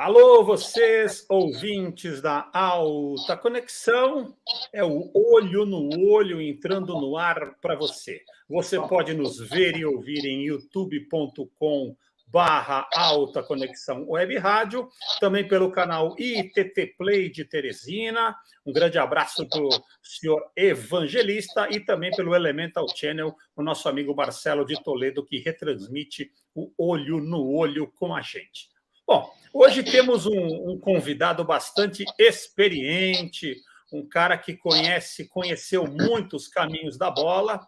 Alô, vocês, ouvintes da Alta Conexão, é o Olho no Olho entrando no ar para você. Você pode nos ver e ouvir em youtube.com/Alta Conexão Web Rádio, também pelo canal ITT Play de Teresina. Um grande abraço para o senhor Evangelista e também pelo Elemental Channel, o nosso amigo Marcelo de Toledo, que retransmite o Olho no Olho com a gente. Bom, hoje temos um convidado bastante experiente, um cara que conheceu muitos caminhos da bola,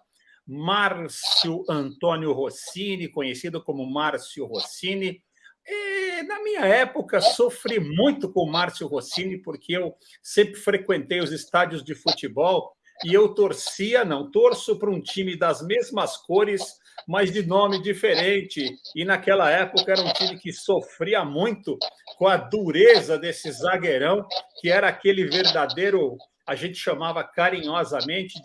Márcio Antônio Rossini, conhecido como Márcio Rossini. E, na minha época, sofri muito com o Márcio Rossini, porque eu sempre frequentei os estádios de futebol e eu torço para um time das mesmas cores, mas de nome diferente. E naquela época era um time que sofria muito com a dureza desse zagueirão, que era aquele verdadeiro, a gente chamava carinhosamente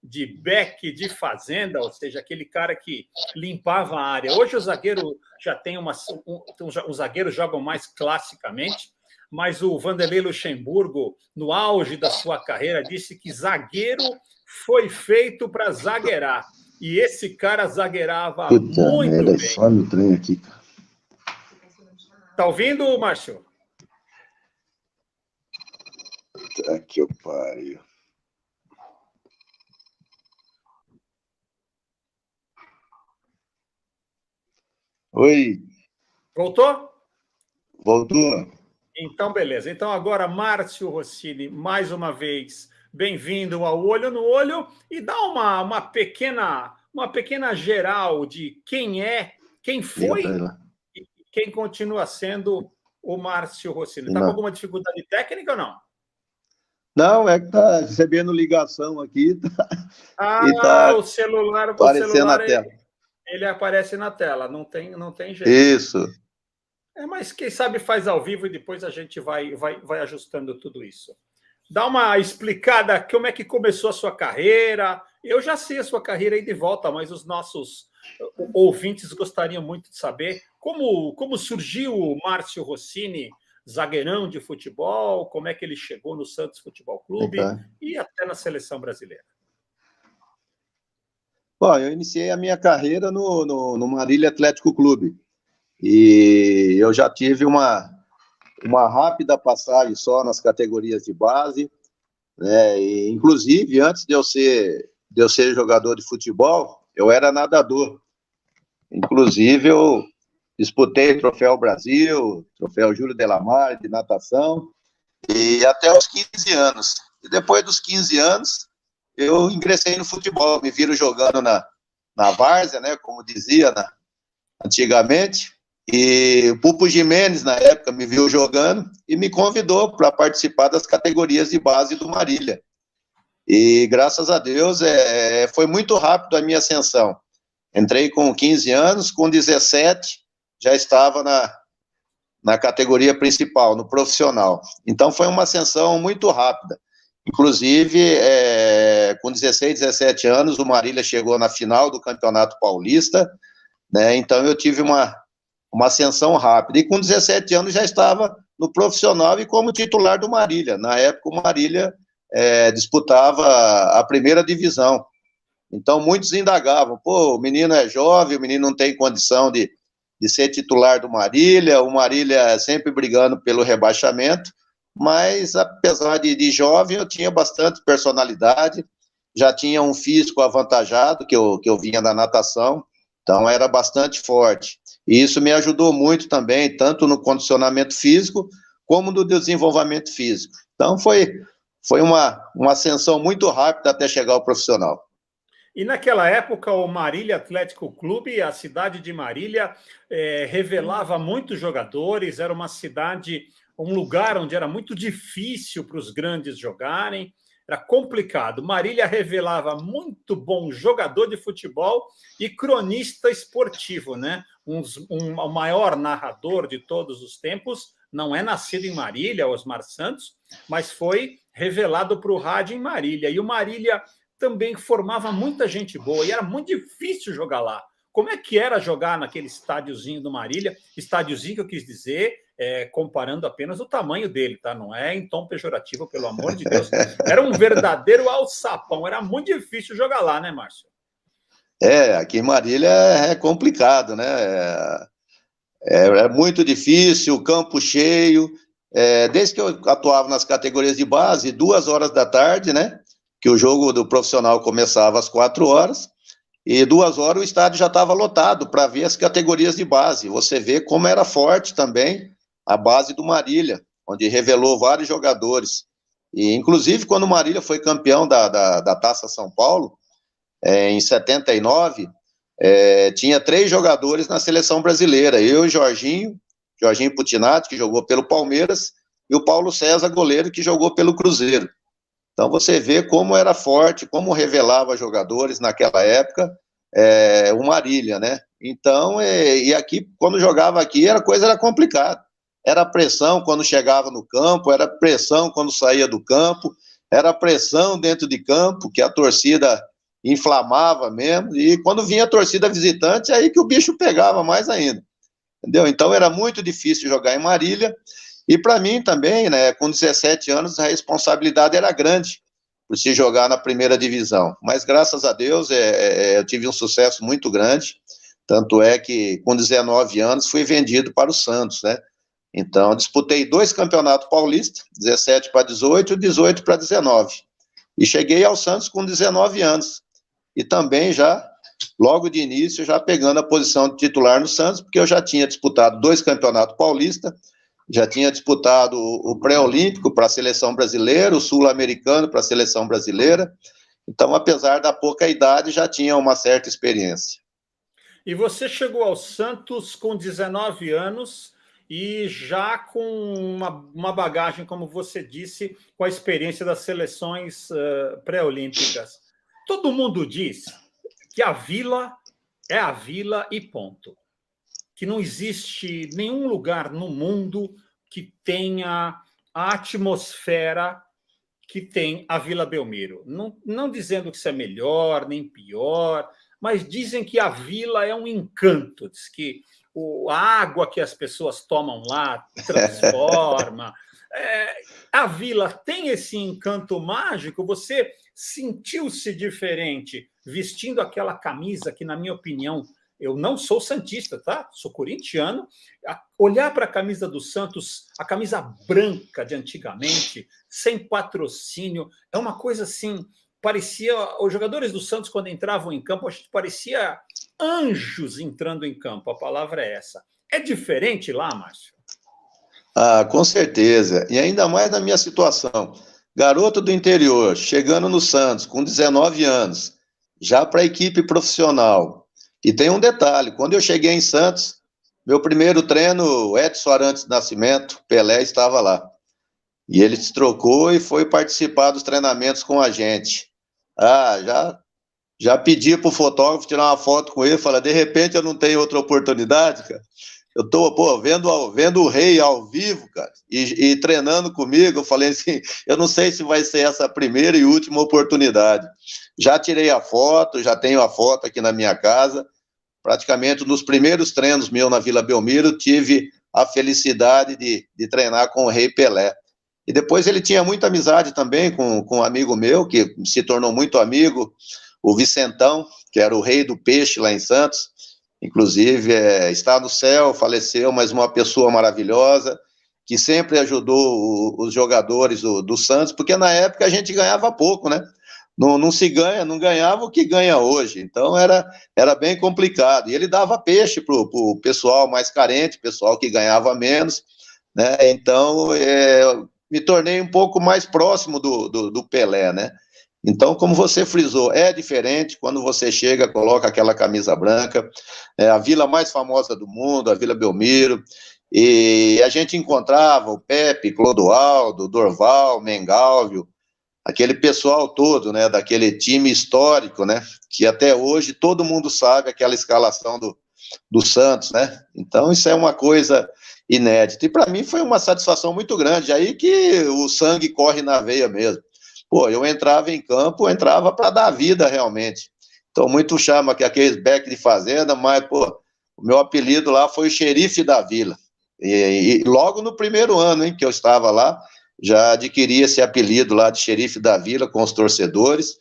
de back de fazenda, ou seja, aquele cara que limpava a área. Hoje o zagueiro já tem os zagueiros jogam mais classicamente, mas o Vanderlei Luxemburgo, no auge da sua carreira, disse que zagueiro foi feito para zagueirar. E esse cara zagueirava muito bem. Sobe o trem aqui. Tá ouvindo, Márcio? Tá que eu pariu. Oi. Voltou? Voltou. Então, beleza. Então, agora, Márcio Rossini, mais uma vez, bem-vindo ao Olho no Olho, e dá uma pequena geral de quem foi e quem continua sendo o Márcio Rossini. Está com alguma dificuldade técnica ou não? Não, é que está recebendo ligação aqui. O celular aparecendo na tela. Ele aparece na tela, não tem jeito. Isso. Mas quem sabe faz ao vivo e depois a gente vai ajustando tudo isso. Dá uma explicada como é que começou a sua carreira. Eu já sei a sua carreira aí de volta, mas os nossos ouvintes gostariam muito de saber como surgiu o Márcio Rossini, zagueirão de futebol, como é que ele chegou no Santos Futebol Clube e até na seleção brasileira. Bom, eu iniciei a minha carreira no Marília Atlético Clube. E eu já tive uma rápida passagem só nas categorias de base, né? E, inclusive, antes de eu ser jogador de futebol, eu era nadador. Inclusive, eu disputei Troféu Brasil, Troféu Júlio Delamare de natação, e até os 15 anos. E depois dos 15 anos, eu ingressei no futebol, me viram jogando na várzea, né, como dizia antigamente. E o Pupo Jimenez, na época, me viu jogando e me convidou para participar das categorias de base do Marília. E, graças a Deus, foi muito rápido a minha ascensão. Entrei com 15 anos, com 17, já estava na categoria principal, no profissional. Então, foi uma ascensão muito rápida. Inclusive, com 16, 17 anos, o Marília chegou na final do Campeonato Paulista, né? Então, eu tive uma ascensão rápida. E com 17 anos já estava no profissional e como titular do Marília. Na época, o Marília disputava a primeira divisão. Então, muitos indagavam, o menino é jovem, o menino não tem condição de ser titular do Marília, o Marília sempre brigando pelo rebaixamento, mas, apesar de jovem, eu tinha bastante personalidade, já tinha um físico avantajado, que eu vinha da natação, então era bastante forte. E isso me ajudou muito também, tanto no condicionamento físico, como no desenvolvimento físico. Então, foi uma ascensão muito rápida até chegar ao profissional. E naquela época, o Marília Atlético Clube, a cidade de Marília, revelava muitos jogadores, era uma cidade, um lugar onde era muito difícil para os grandes jogarem, era complicado. Marília revelava muito bom jogador de futebol e cronista esportivo, né? O maior narrador de todos os tempos, não é nascido em Marília, Osmar Santos, mas foi revelado para o rádio em Marília. E o Marília também formava muita gente boa, e era muito difícil jogar lá. Como é que era jogar naquele estádiozinho do Marília? Estádiozinho que eu quis dizer, comparando apenas o tamanho dele, tá? Não é em tom pejorativo, pelo amor de Deus. Era um verdadeiro alçapão, era muito difícil jogar lá, né, Márcio? Aqui em Marília é complicado, né? É muito difícil, campo cheio. Desde que eu atuava nas categorias de base, 2 horas da tarde, né? Que o jogo do profissional começava às 4 horas, e 2 horas o estádio já estava lotado para ver as categorias de base. Você vê como era forte também a base do Marília, onde revelou vários jogadores. E, inclusive, quando o Marília foi campeão da Taça São Paulo, em 79, tinha 3 jogadores na seleção brasileira, eu e Jorginho Putinati, que jogou pelo Palmeiras, e o Paulo César, goleiro, que jogou pelo Cruzeiro. Então você vê como era forte, como revelava jogadores naquela época, o Marília, né? Então, e aqui, quando jogava aqui, a coisa era complicada. Era pressão quando chegava no campo, era pressão quando saía do campo, era pressão dentro de campo, que a torcida inflamava mesmo, e quando vinha a torcida visitante, aí que o bicho pegava mais ainda, entendeu? Então era muito difícil jogar em Marília, e para mim também, né, com 17 anos, a responsabilidade era grande, por se jogar na primeira divisão, mas graças a Deus eu tive um sucesso muito grande, tanto é que com 19 anos fui vendido para o Santos, né? Então disputei 2 campeonatos paulistas, 17 para 18 e 18 para 19, e cheguei ao Santos com 19 anos, e também já, logo de início, já pegando a posição de titular no Santos, porque eu já tinha disputado 2 campeonatos paulistas, já tinha disputado o pré-olímpico para a seleção brasileira, o sul-americano para a seleção brasileira, então, apesar da pouca idade, já tinha uma certa experiência. E você chegou ao Santos com 19 anos e já com uma bagagem, como você disse, com a experiência das seleções pré-olímpicas. Todo mundo diz que a Vila é a Vila e ponto. Que não existe nenhum lugar no mundo que tenha a atmosfera que tem a Vila Belmiro. Não dizendo que isso é melhor nem pior, mas dizem que a Vila é um encanto. Diz que a água que as pessoas tomam lá transforma. A Vila tem esse encanto mágico? Você sentiu-se diferente vestindo aquela camisa que, na minha opinião, eu não sou santista, tá? Sou corintiano. Olhar para a camisa do Santos, a camisa branca de antigamente, sem patrocínio, é uma coisa assim, parecia... Os jogadores do Santos, quando entravam em campo, parecia anjos entrando em campo, a palavra é essa. É diferente lá, Márcio? Com certeza, e ainda mais na minha situação. Garoto do interior, chegando no Santos com 19 anos, já para a equipe profissional. E tem um detalhe, quando eu cheguei em Santos, meu primeiro treino, o Edson Arantes Nascimento, Pelé, estava lá. E ele se trocou e foi participar dos treinamentos com a gente. Já pedi para o fotógrafo tirar uma foto com ele, fala, de repente eu não tenho outra oportunidade, cara. Eu tô, vendo o Rei ao vivo, cara, e treinando comigo, eu falei assim, eu não sei se vai ser essa primeira e última oportunidade. Já tirei a foto, já tenho a foto aqui na minha casa, praticamente nos primeiros treinos meus na Vila Belmiro, tive a felicidade de treinar com o Rei Pelé. E depois ele tinha muita amizade também com um amigo meu, que se tornou muito amigo, o Vicentão, que era o rei do peixe lá em Santos, inclusive está no céu, faleceu, mas uma pessoa maravilhosa, que sempre ajudou os jogadores do Santos, porque na época a gente ganhava pouco, né? Não ganhava o que ganha hoje, então era bem complicado, e ele dava peixe para o pessoal mais carente, pessoal que ganhava menos, né? Então me tornei um pouco mais próximo do Pelé, né? Então, como você frisou, é diferente quando você chega, coloca aquela camisa branca, a vila mais famosa do mundo, a Vila Belmiro, e a gente encontrava o Pepe, Clodoaldo, Dorval, Mengalvio, aquele pessoal todo, né, daquele time histórico, né, que até hoje todo mundo sabe aquela escalação do Santos, né, então isso é uma coisa inédita, e para mim foi uma satisfação muito grande, aí que o sangue corre na veia mesmo. Pô, eu entrava em campo, entrava para dar vida realmente. Então, muito chama que aqueles beck de fazenda, mas, pô, o meu apelido lá foi o xerife da vila. E logo no primeiro ano, hein, que eu estava lá, já adquiri esse apelido lá de xerife da vila com os torcedores.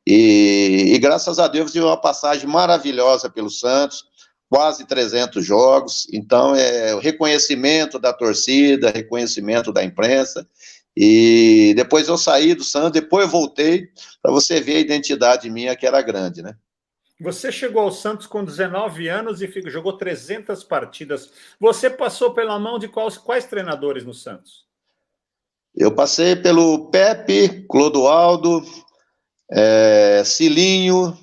E graças a Deus tive uma passagem maravilhosa pelo Santos, quase 300 jogos. Então, o reconhecimento da torcida, reconhecimento da imprensa. E depois eu saí do Santos, depois eu voltei, para você ver a identidade minha, que era grande, né? Você chegou ao Santos com 19 anos e jogou 300 partidas. Você passou pela mão de quais treinadores no Santos? Eu passei pelo Pepe, Clodoaldo, Cilinho.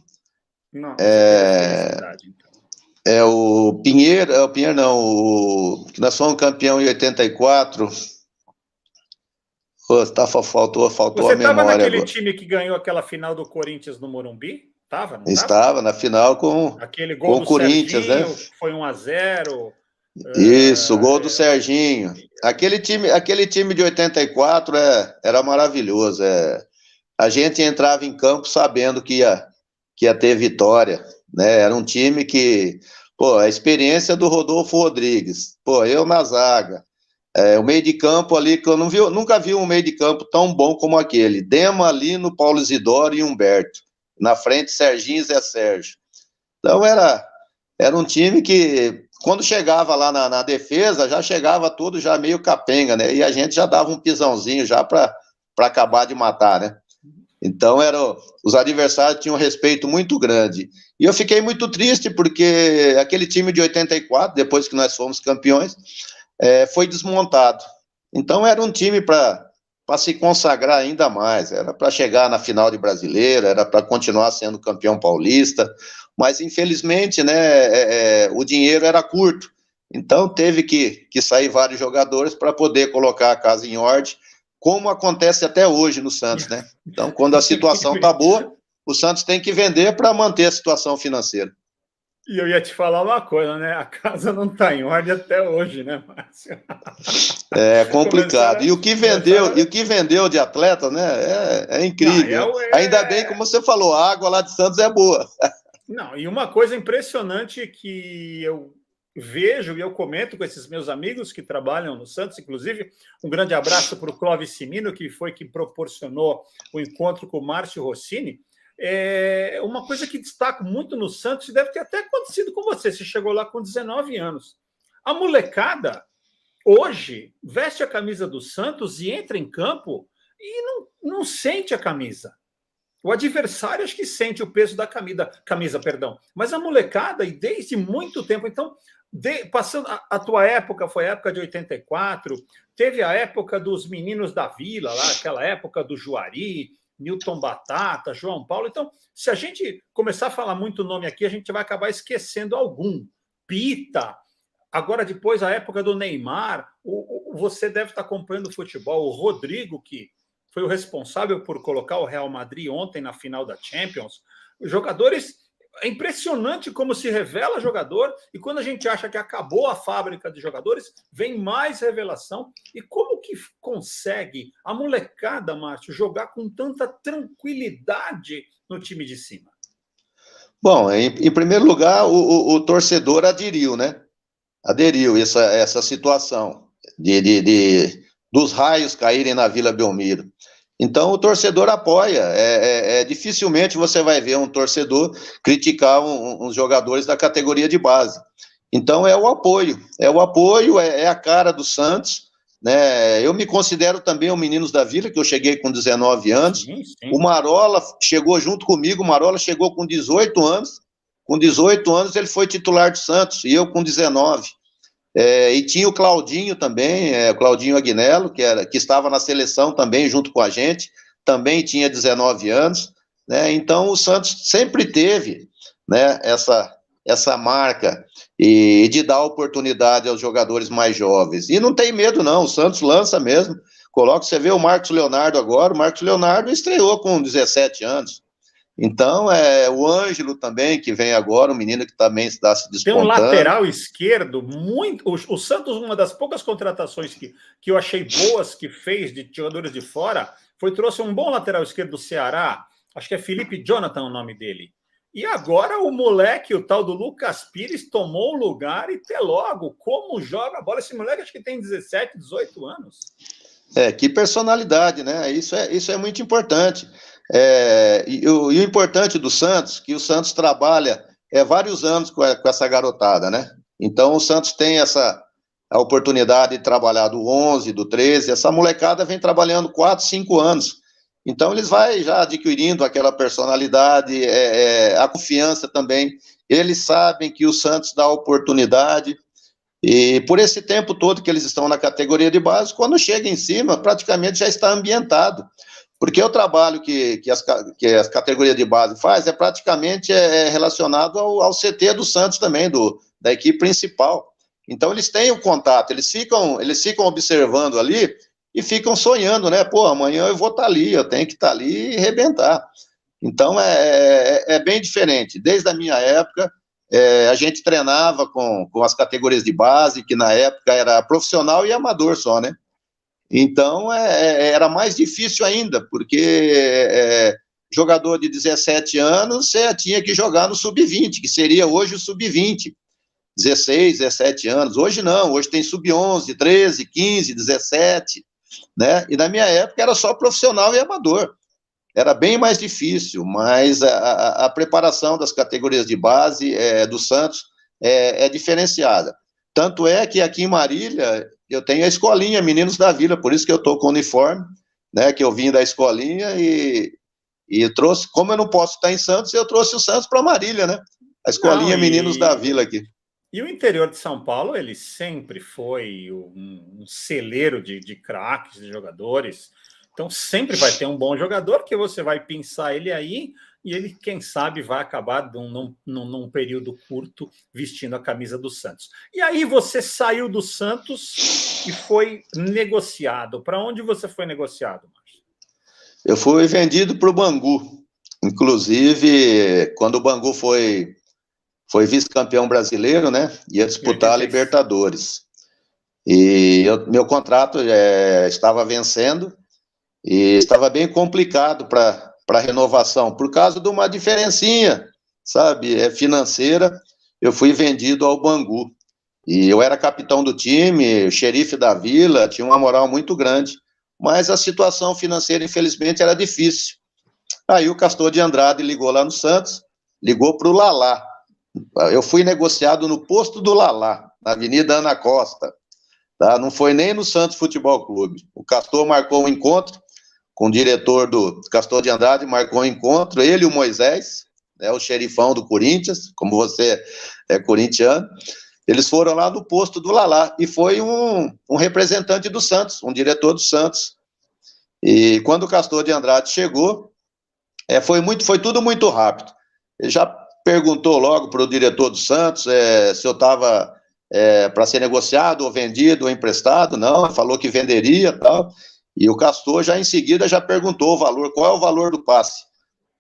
Não, você teve a felicidade, então. O Pinheiro, não, nós fomos campeão em 84. Faltou Você a memória. Você estava naquele time que ganhou aquela final do Corinthians no Morumbi? Tava, não estava na final com aquele gol com o Corinthians, Serginho, né? Foi 1-0. Isso, o gol do Serginho. Aquele time de 84 era maravilhoso. A gente entrava em campo sabendo que ia ter vitória, né? Era um time que, pô, a experiência do Rodolfo Rodrigues, pô, eu na zaga, o meio de campo ali, que eu nunca vi um meio de campo tão bom como aquele. Dema ali no Paulo Isidoro e Humberto. Na frente, Serginho e Zé Sérgio. Então era um time que, quando chegava lá na defesa, já chegava tudo já meio capenga, né? E a gente já dava um pisãozinho já para acabar de matar, né? Então os adversários tinham um respeito muito grande. E eu fiquei muito triste porque aquele time de 84, depois que nós fomos campeões, foi desmontado. Então era um time para se consagrar ainda mais, era para chegar na final de Brasileiro, era para continuar sendo campeão paulista, mas infelizmente, né, o dinheiro era curto, então teve que sair vários jogadores para poder colocar a casa em ordem, como acontece até hoje no Santos, né? Então, quando a situação está boa, o Santos tem que vender para manter a situação financeira. E eu ia te falar uma coisa, né? A casa não está em ordem até hoje, né, Márcio? É complicado. E o que vendeu de atleta, né? É incrível. Ainda bem, como você falou, a água lá de Santos é boa. Não, e uma coisa impressionante que eu vejo e eu comento com esses meus amigos que trabalham no Santos, inclusive, um grande abraço para o Clóvis Simino, que foi quem proporcionou o encontro com o Márcio Rossini. Uma coisa que destaco muito no Santos, e deve ter até acontecido com você chegou lá com 19 anos. A molecada, hoje, veste a camisa do Santos e entra em campo e não sente a camisa. O adversário acho que sente o peso da camisa, mas a molecada, e desde muito tempo, então, passando a tua época, foi a época de 84, teve a época dos meninos da Vila, lá, aquela época do Juari, Newton Batata, João Paulo. Então, se a gente começar a falar muito nome aqui, a gente vai acabar esquecendo algum. Pita, agora depois a época do Neymar, você deve estar acompanhando o futebol, o Rodrigo, que foi o responsável por colocar o Real Madrid ontem na final da Champions. Os jogadores, é impressionante como se revela jogador, e quando a gente acha que acabou a fábrica de jogadores, vem mais revelação. E como que consegue a molecada, Márcio, jogar com tanta tranquilidade no time de cima? Bom, em primeiro lugar, o torcedor aderiu, né? Aderiu essa situação dos raios caírem na Vila Belmiro. Então, o torcedor apoia. Dificilmente você vai ver um torcedor criticar uns jogadores da categoria de base. Então, é o apoio. É a cara do Santos, né? Eu me considero também um Meninos da Vila, que eu cheguei com 19 anos. Sim. O Marola chegou junto comigo, o Marola chegou com 18 anos. Com 18 anos, ele foi titular do Santos, e eu com 19. E tinha o Claudinho também, o Claudinho Agnello, que estava na seleção também junto com a gente, também tinha 19 anos, né? Então o Santos sempre teve, né, essa marca de dar oportunidade aos jogadores mais jovens. E não tem medo não, o Santos lança mesmo. Você vê o Marcos Leonardo agora, o Marcos Leonardo estreou com 17 anos. Então, o Ângelo também, que vem agora, um menino que também está se despontando. Tem um lateral esquerdo, o Santos, uma das poucas contratações que eu achei boas que fez de jogadores de fora, trouxe um bom lateral esquerdo do Ceará, acho que é Felipe Jonathan o nome dele. E agora o moleque, o tal do Lucas Pires, tomou o lugar e até logo, como joga a bola. Esse moleque acho que tem 17, 18 anos. Que personalidade, né? Isso é muito importante. E o importante do Santos, que o Santos trabalha vários anos com essa garotada, né? Então o Santos tem a oportunidade de trabalhar do 11, do 13, essa molecada vem trabalhando 4, 5 anos. Então, eles vão já adquirindo aquela personalidade, a confiança também. Eles sabem que o Santos dá oportunidade, e por esse tempo todo que eles estão na categoria de base, quando chega em cima, praticamente já está ambientado. Porque o trabalho que as categorias de base faz praticamente relacionado ao CT do Santos também, da equipe principal. Então, eles têm o contato, eles ficam observando ali, e ficam sonhando, né? Pô, amanhã eu vou estar ali, eu tenho que estar ali e arrebentar. Então, é bem diferente. Desde a minha época, a gente treinava com as categorias de base, que na época era profissional e amador só, né? Então, era mais difícil ainda, porque jogador de 17 anos, você tinha que jogar no sub-20, que seria hoje o sub-20. 16, 17 anos. Hoje não, hoje tem sub-11, 13, 15, 17... né? E na minha época era só profissional e amador. Era bem mais difícil, mas a preparação das categorias de base do Santos é diferenciada. Tanto é que aqui em Marília eu tenho a escolinha Meninos da Vila, por isso que eu estou com o uniforme, né? Que eu vim da escolinha e trouxe, como eu não posso estar em Santos, eu trouxe o Santos para Marília, né? A escolinha Meninos da Vila aqui. E o interior de São Paulo, ele sempre foi um celeiro de craques, de jogadores. Então, sempre vai ter um bom jogador que você vai pensar ele aí e ele, quem sabe, vai acabar num período curto vestindo a camisa do Santos. E aí você saiu do Santos e foi negociado. Para onde você foi negociado, Márcio? Eu fui vendido para o Bangu. Inclusive, quando o Bangu foi vice-campeão brasileiro, né? Ia disputar a Libertadores. E meu contrato estava vencendo e estava bem complicado para renovação, por causa de uma diferencinha, sabe, financeira. Eu fui vendido ao Bangu. E eu era capitão do time, xerife da vila, tinha uma moral muito grande. Mas a situação financeira, infelizmente, era difícil. Aí o Castor de Andrade ligou lá no Santos, ligou para o Lalá. Eu fui negociado no posto do Lalá, na Avenida Ana Costa, tá? Não foi nem no Santos Futebol Clube. O Castor marcou um encontro com o diretor do Castor de Andrade, marcou um encontro, ele e o Moisés, né, o xerifão do Corinthians, como você é corintiano. Eles foram lá no posto do Lalá, e foi um representante do Santos, um diretor do Santos. E quando o Castor de Andrade chegou, foi tudo muito rápido. Ele já perguntou logo para o diretor do Santos se eu estava para ser negociado, ou vendido, ou emprestado. Não, falou que venderia e tal. E o Castor já em seguida já perguntou o valor, qual é o valor do passe.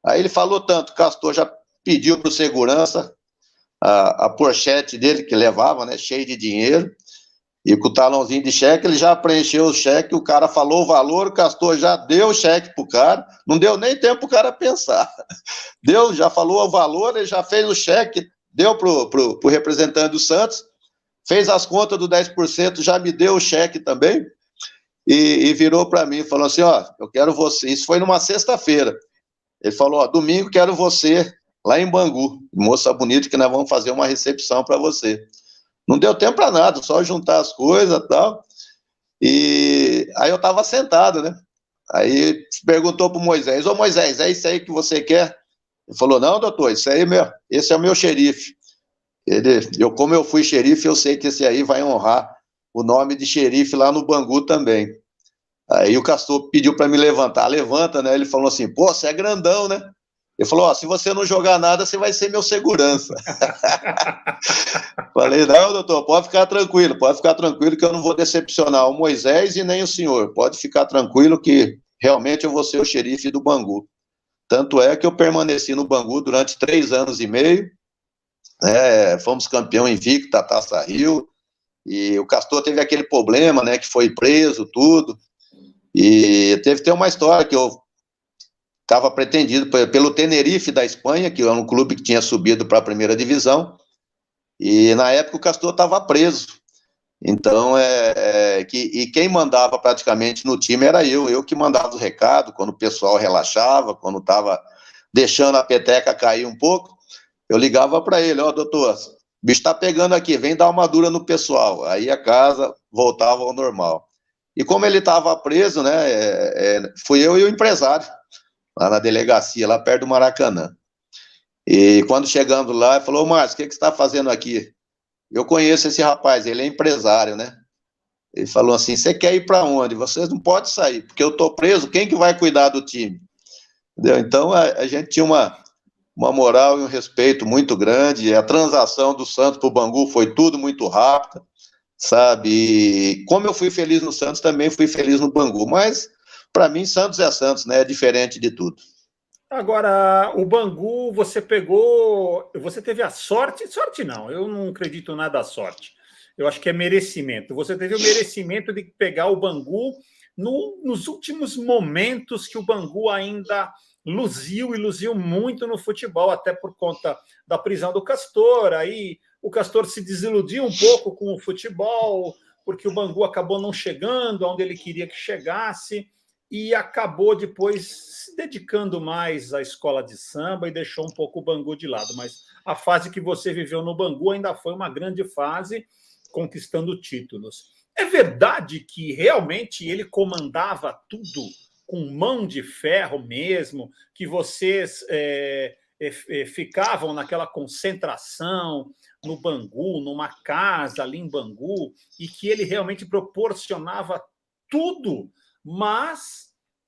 Aí ele falou tanto, o Castor já pediu para o segurança a pochete dele, que levava, né, cheio de dinheiro, e com o talãozinho de cheque, ele já preencheu o cheque, o cara falou o valor, o Castor já deu o cheque pro cara, não deu nem tempo pro cara pensar. Já falou o valor, ele já fez o cheque, deu pro representante do Santos, fez as contas do 10%, já me deu o cheque também, e virou para mim e falou assim, ó, eu quero você, isso foi numa sexta-feira, ele falou, ó, domingo quero você lá em Bangu, moça bonita, que nós vamos fazer uma recepção para você. Não deu tempo para nada, só juntar as coisas e tal. E aí eu estava sentado, né? Aí perguntou para o Moisés, ô Moisés, é isso aí que você quer? Ele falou, não, doutor, isso aí esse é o meu xerife. Como eu fui xerife, eu sei que esse aí vai honrar o nome de xerife lá no Bangu também. Aí o Castor pediu para me levantar. Levanta, né? Ele falou assim, pô, você é grandão, né? Ele falou, ó, se você não jogar nada, você vai ser meu segurança. Falei, não, doutor, pode ficar tranquilo que eu não vou decepcionar o Moisés e nem o senhor. Pode ficar tranquilo que realmente eu vou ser o xerife do Bangu. Tanto é que eu permaneci no Bangu durante 3 anos e meio, fomos campeão invicto da Taça Rio, e o Castor teve aquele problema, né, que foi preso, tudo, e teve uma história que eu estava pretendido pelo Tenerife da Espanha, que era um clube que tinha subido para a primeira divisão, e na época o Castor estava preso. Então, e quem mandava praticamente no time era eu que mandava os recados, quando o pessoal relaxava, quando estava deixando a peteca cair um pouco, eu ligava para ele, doutor, o bicho está pegando aqui, vem dar uma dura no pessoal. Aí a casa voltava ao normal. E como ele estava preso, né, fui eu e o empresário, lá na delegacia, lá perto do Maracanã. E quando chegando lá, ele falou, Márcio, o que você está fazendo aqui? Eu conheço esse rapaz, ele é empresário, né? Ele falou assim, você quer ir para onde? Vocês não podem sair, porque eu estou preso, quem que vai cuidar do time? Entendeu? Então, a gente tinha uma moral e um respeito muito grande, a transação do Santos para o Bangu foi tudo muito rápida, sabe? E como eu fui feliz no Santos, também fui feliz no Bangu, mas, para mim, Santos é Santos, né? É diferente de tudo. Agora, o Bangu, você teve a sorte não, eu não acredito nada à sorte, eu acho que é merecimento, você teve o merecimento de pegar o Bangu nos últimos momentos que o Bangu ainda luziu muito no futebol, até por conta da prisão do Castor, aí o Castor se desiludiu um pouco com o futebol, porque o Bangu acabou não chegando onde ele queria que chegasse, e acabou depois se dedicando mais à escola de samba e deixou um pouco o Bangu de lado. Mas a fase que você viveu no Bangu ainda foi uma grande fase, conquistando títulos. É verdade que realmente ele comandava tudo com mão de ferro mesmo, que vocês ficavam naquela concentração no Bangu, numa casa ali em Bangu, e que ele realmente proporcionava tudo, mas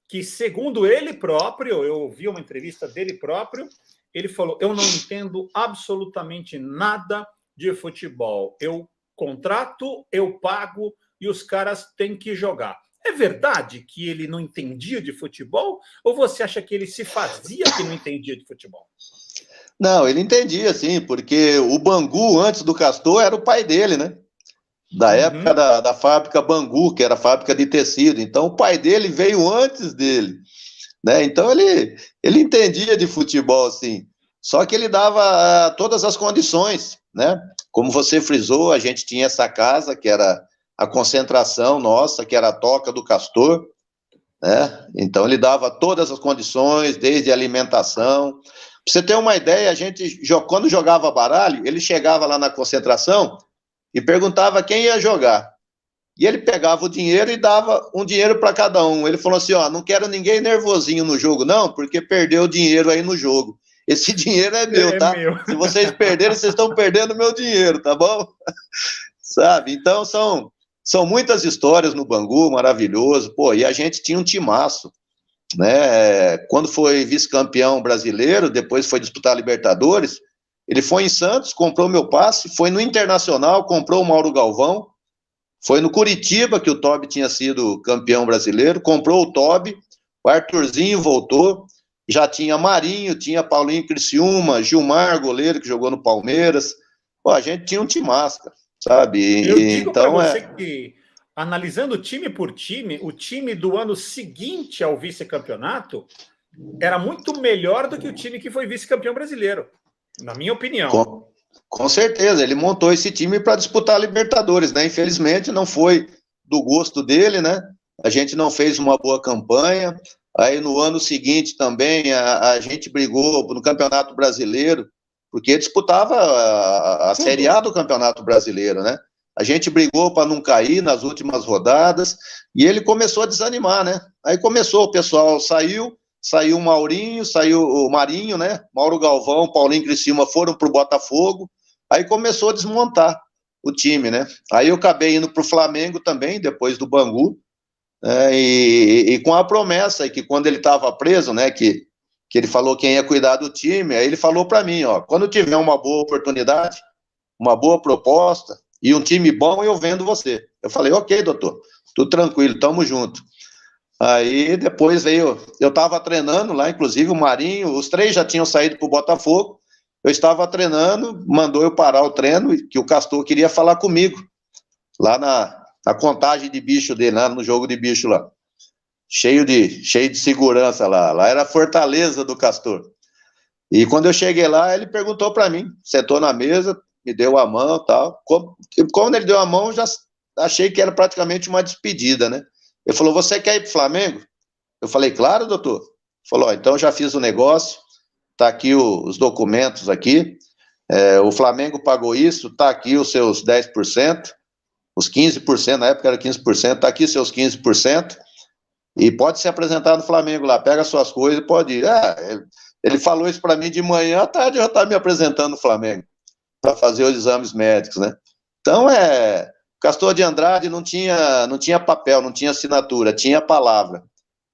que, segundo ele próprio, eu ouvi uma entrevista dele próprio, ele falou, eu não entendo absolutamente nada de futebol, eu contrato, eu pago e os caras têm que jogar. É verdade que ele não entendia de futebol, ou você acha que ele se fazia que não entendia de futebol? Não, ele entendia, sim, porque o Bangu, antes do Castor, era o pai dele, né? Da época da fábrica Bangu, que era a fábrica de tecido. Então, o pai dele veio antes dele, né? Então, ele entendia de futebol, assim. Só que ele dava todas as condições, né? Como você frisou, a gente tinha essa casa, que era a concentração nossa, que era a toca do Castor, né? Então, ele dava todas as condições, desde alimentação. Pra você ter uma ideia, a gente, quando jogava baralho, ele chegava lá na concentração e perguntava quem ia jogar. E ele pegava o dinheiro e dava um dinheiro para cada um. Ele falou assim, não quero ninguém nervosinho no jogo, não, porque perdeu o dinheiro aí no jogo. Esse dinheiro é meu, tá? Meu. Se vocês perderem, vocês estão perdendo meu dinheiro, tá bom? Sabe? Então, são muitas histórias no Bangu, maravilhoso. Pô, e a gente tinha um timaço, né? Quando foi vice-campeão brasileiro, depois foi disputar a Libertadores, ele foi em Santos, comprou meu passe, foi no Internacional, comprou o Mauro Galvão, foi no Curitiba, que o Tobi tinha sido campeão brasileiro, comprou o Tobi, o Arthurzinho voltou, já tinha Marinho, tinha Paulinho Criciúma, Gilmar, goleiro, que jogou no Palmeiras. Pô, a gente tinha um timaço, sabe? Eu digo então, para você que, analisando time por time, o time do ano seguinte ao vice-campeonato era muito melhor do que o time que foi vice-campeão brasileiro, na minha opinião. Com certeza, ele montou esse time para disputar a Libertadores, né? Infelizmente não foi do gosto dele, né? A gente não fez uma boa campanha. Aí no ano seguinte também a gente brigou no Campeonato Brasileiro, porque disputava a Série A do Campeonato Brasileiro, né? A gente brigou para não cair nas últimas rodadas e ele começou a desanimar, né? Aí começou, o pessoal saiu o Maurinho, saiu o Marinho, né? Mauro Galvão, Paulinho Criciúma foram para o Botafogo, aí começou a desmontar o time, né? Aí eu acabei indo para o Flamengo também, depois do Bangu, né? E com a promessa que quando ele estava preso, né? Que ele falou quem ia cuidar do time, aí ele falou para mim, quando tiver uma boa oportunidade, uma boa proposta e um time bom, eu vendo você. Eu falei, ok, doutor, tudo tranquilo, tamo junto. Aí depois veio, eu estava treinando lá, inclusive o Marinho, os três já tinham saído para o Botafogo, eu estava treinando, mandou eu parar o treino, que o Castor queria falar comigo, lá na contagem de bicho dele, lá no jogo de bicho lá. cheio de segurança lá. Lá era a fortaleza do Castor. E quando eu cheguei lá, ele perguntou para mim, sentou na mesa, me deu a mão e tal. Quando ele deu a mão, já achei que era praticamente uma despedida, né? Ele falou, você quer ir para o Flamengo? Eu falei, claro, doutor. Ele falou, então já fiz o negócio, tá aqui os documentos aqui, o Flamengo pagou isso, tá aqui os seus 10%, os 15%, na época era 15%, tá aqui seus 15%, e pode se apresentar no Flamengo lá, pega suas coisas e pode ir. Ele falou isso para mim de manhã, à tarde eu já estava me apresentando no Flamengo, para fazer os exames médicos, né? Então, Castor de Andrade não tinha papel, não tinha assinatura, tinha palavra,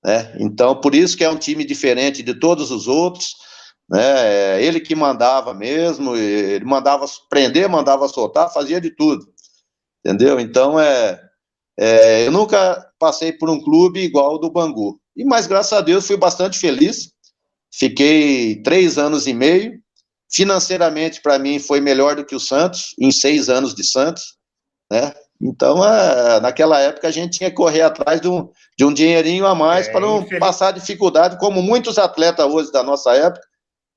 né? Então, por isso que é um time diferente de todos os outros, né? Ele que mandava mesmo, ele mandava prender, mandava soltar, fazia de tudo, entendeu? Então, eu nunca passei por um clube igual o do Bangu, mas graças a Deus fui bastante feliz, fiquei 3 anos e meio, financeiramente para mim foi melhor do que o Santos, em 6 anos de Santos, né? Então, naquela época a gente tinha que correr atrás de um dinheirinho a mais para não passar dificuldade, como muitos atletas hoje da nossa época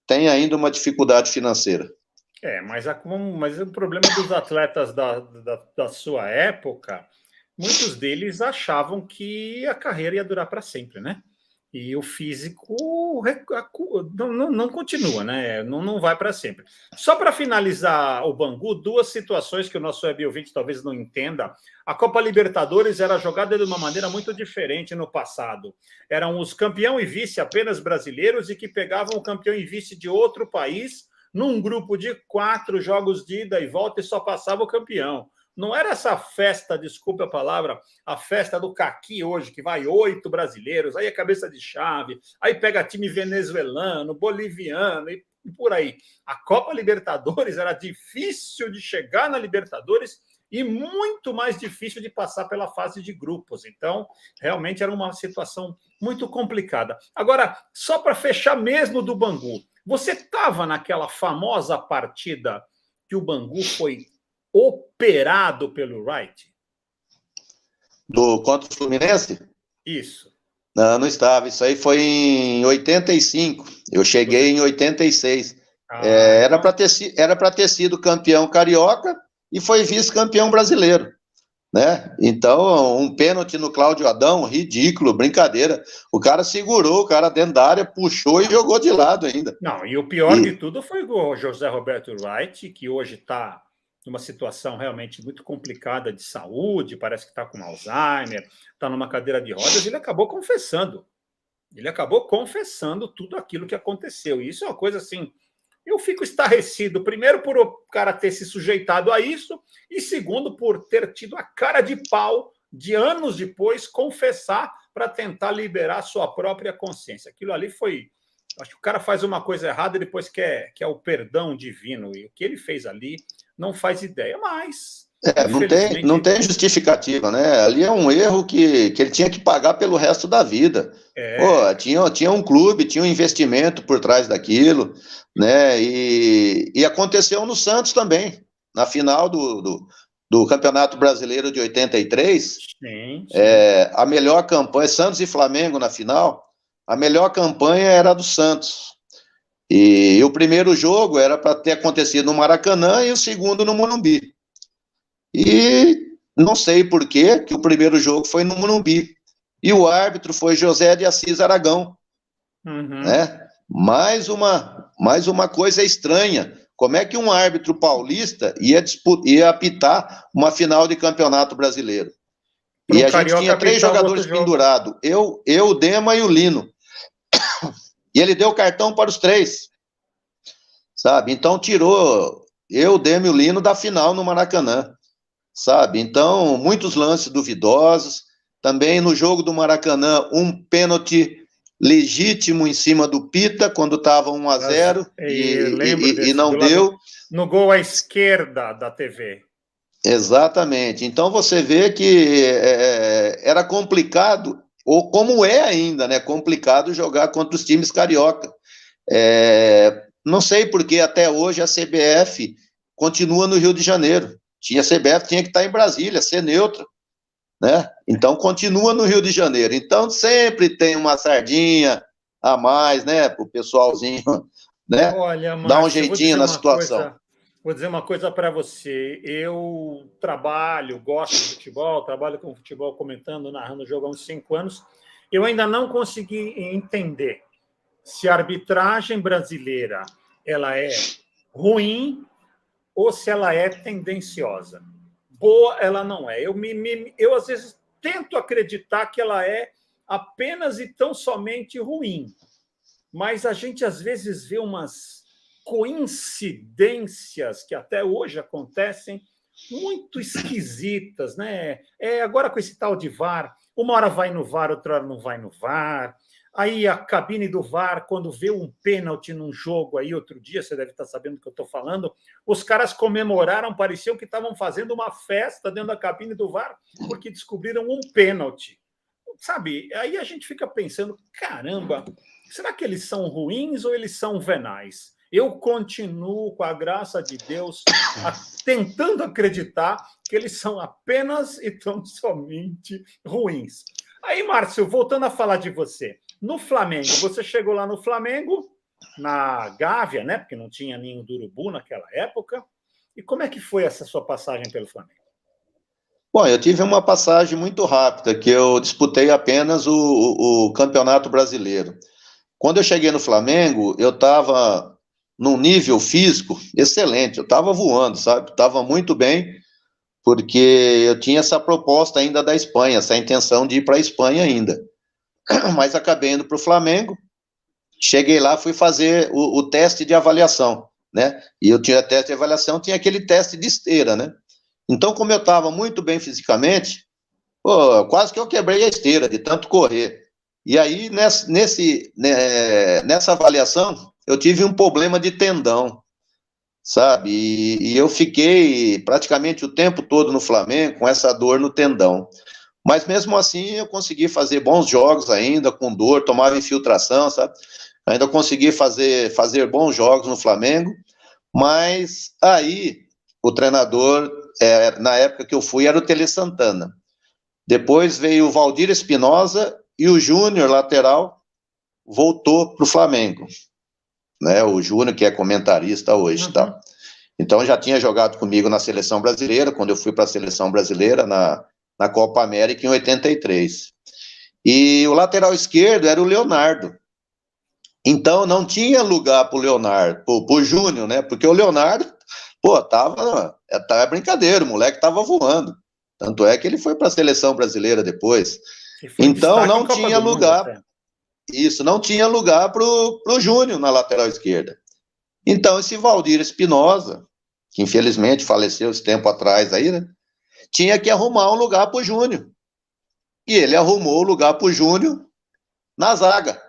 têm ainda uma dificuldade financeira. Mas o problema dos atletas da sua época, muitos deles achavam que a carreira ia durar para sempre, né? E o físico não continua, né? Não vai para sempre. Só para finalizar o Bangu, 2 situações que o nosso web ouvinte talvez não entenda. A Copa Libertadores era jogada de uma maneira muito diferente no passado. Eram os campeão e vice apenas brasileiros e que pegavam o campeão e vice de outro país num grupo de 4 jogos de ida e volta e só passava o campeão. Não era essa festa, desculpe a palavra, a festa do caqui hoje, que vai 8 brasileiros, aí é cabeça de chave, aí pega time venezuelano, boliviano e por aí. A Copa Libertadores era difícil de chegar na Libertadores e muito mais difícil de passar pela fase de grupos. Então, realmente era uma situação muito complicada. Agora, só para fechar mesmo do Bangu, você estava naquela famosa partida que o Bangu foi operado pelo Wright? Contra o Fluminense? Isso. Não estava. Isso aí foi em 85. Eu cheguei em 86. Era para ter sido campeão carioca e foi vice-campeão brasileiro, né? Então, um pênalti no Cláudio Adão, ridículo, brincadeira. O cara segurou, o cara dentro da área, puxou e jogou de lado ainda. Não, e o pior de tudo foi o José Roberto Wright, que hoje está numa situação realmente muito complicada de saúde, parece que está com Alzheimer, está numa cadeira de rodas, ele acabou confessando. Ele acabou confessando tudo aquilo que aconteceu. E isso é uma coisa assim, eu fico estarrecido, primeiro por o cara ter se sujeitado a isso, e segundo por ter tido a cara de pau de anos depois confessar para tentar liberar sua própria consciência. Aquilo ali foi... Acho que o cara faz uma coisa errada e depois quer o perdão divino. E o que ele fez ali não faz ideia, mas... não tem justificativa, né? Ali é um erro que ele tinha que pagar pelo resto da vida. Pô, tinha um clube, tinha um investimento por trás daquilo, né? E aconteceu no Santos também, na final do Campeonato Brasileiro de 83. Sim. A melhor campanha, Santos e Flamengo na final, a melhor campanha era a do Santos. E o primeiro jogo era para ter acontecido no Maracanã e o segundo no Morumbi. E não sei por que o primeiro jogo foi no Morumbi. E o árbitro foi José de Assis Aragão. Né? Mais uma coisa estranha. Como é que um árbitro paulista ia apitar uma final de campeonato brasileiro? E a gente tinha 3 jogadores pendurados. Eu, o Dema e o Lino. E ele deu cartão para os 3. Sabe? Então tirou eu, o Dema e o Lino da final no Maracanã. Sabe? Então, muitos lances duvidosos. Também no jogo do Maracanã, um pênalti legítimo em cima do Pita, quando estava 1-0 e não deu. No gol à esquerda da TV. Exatamente. Então, você vê que era complicado, ou como é ainda, né? Complicado jogar contra os times carioca. Não sei porque até hoje a CBF continua no Rio de Janeiro. A CBF tinha que estar em Brasília, ser neutra, né? Então, continua no Rio de Janeiro. Então, sempre tem uma sardinha a mais, né, para o pessoalzinho, né, Olha, dar um Márcio, eu jeitinho na situação. vou dizer uma coisa para você. Eu gosto de futebol, trabalho com futebol comentando, narrando o jogo há uns 5 anos. Eu ainda não consegui entender se a arbitragem brasileira ela é ruim ou se ela é tendenciosa. Boa, ela não é. Eu às vezes, tento acreditar que ela é apenas e tão somente ruim. Mas a gente, às vezes, vê umas coincidências que até hoje acontecem muito esquisitas, né? Agora com esse tal de VAR, uma hora vai no VAR, outra hora não vai no VAR. Aí a cabine do VAR, quando vê um pênalti num jogo aí outro dia, você deve estar sabendo do que eu estou falando, os caras comemoraram, pareciam que estavam fazendo uma festa dentro da cabine do VAR, porque descobriram um pênalti. Sabe, aí a gente fica pensando, caramba, será que eles são ruins ou eles são venais? Eu continuo, com a graça de Deus, tentando acreditar que eles são apenas e tão somente ruins. Aí, Márcio, voltando a falar de você, no Flamengo, você chegou lá no Flamengo, na Gávea, né? Porque não tinha ninho do Urubu naquela época. E como é que foi essa sua passagem pelo Flamengo? Bom, eu tive uma passagem muito rápida, que eu disputei apenas o Campeonato Brasileiro. Quando eu cheguei no Flamengo, eu estava num nível físico excelente, eu estava voando, sabe? Estava muito bem, porque eu tinha essa proposta ainda da Espanha, essa intenção de ir para a Espanha ainda. Mas acabei indo para o Flamengo, cheguei lá, fui fazer o teste de avaliação, né? E eu tinha teste de avaliação, tinha aquele teste de esteira, né? Então, como eu estava muito bem fisicamente, pô, quase que eu quebrei a esteira de tanto correr. E aí, nessa avaliação, eu tive um problema de tendão, sabe? E eu fiquei praticamente o tempo todo no Flamengo com essa dor no tendão. Mas mesmo assim, eu consegui fazer bons jogos ainda, com dor, tomava infiltração, sabe? Ainda consegui fazer bons jogos no Flamengo, mas aí o treinador, na época que eu fui, era o Tele Santana. Depois veio o Valdir Espinosa e o Júnior, lateral, voltou para o Flamengo. Né? O Júnior, que é comentarista hoje. Tá? Então, já tinha jogado comigo na Seleção Brasileira, quando eu fui para a Seleção Brasileira, na Copa América, em 83. E o lateral esquerdo era o Leonardo. Então, não tinha lugar para o Leonardo, para o Júnior, né? Porque o Leonardo, pô, tava brincadeira, o moleque tava voando. Tanto é que ele foi para a Seleção Brasileira depois. Então, não tinha lugar. Isso, não tinha lugar para o Júnior na lateral esquerda. Então, esse Valdir Espinosa, que infelizmente faleceu esse tempo atrás aí, né? Tinha que arrumar um lugar para o Júnior. E ele arrumou o lugar para o Júnior na zaga,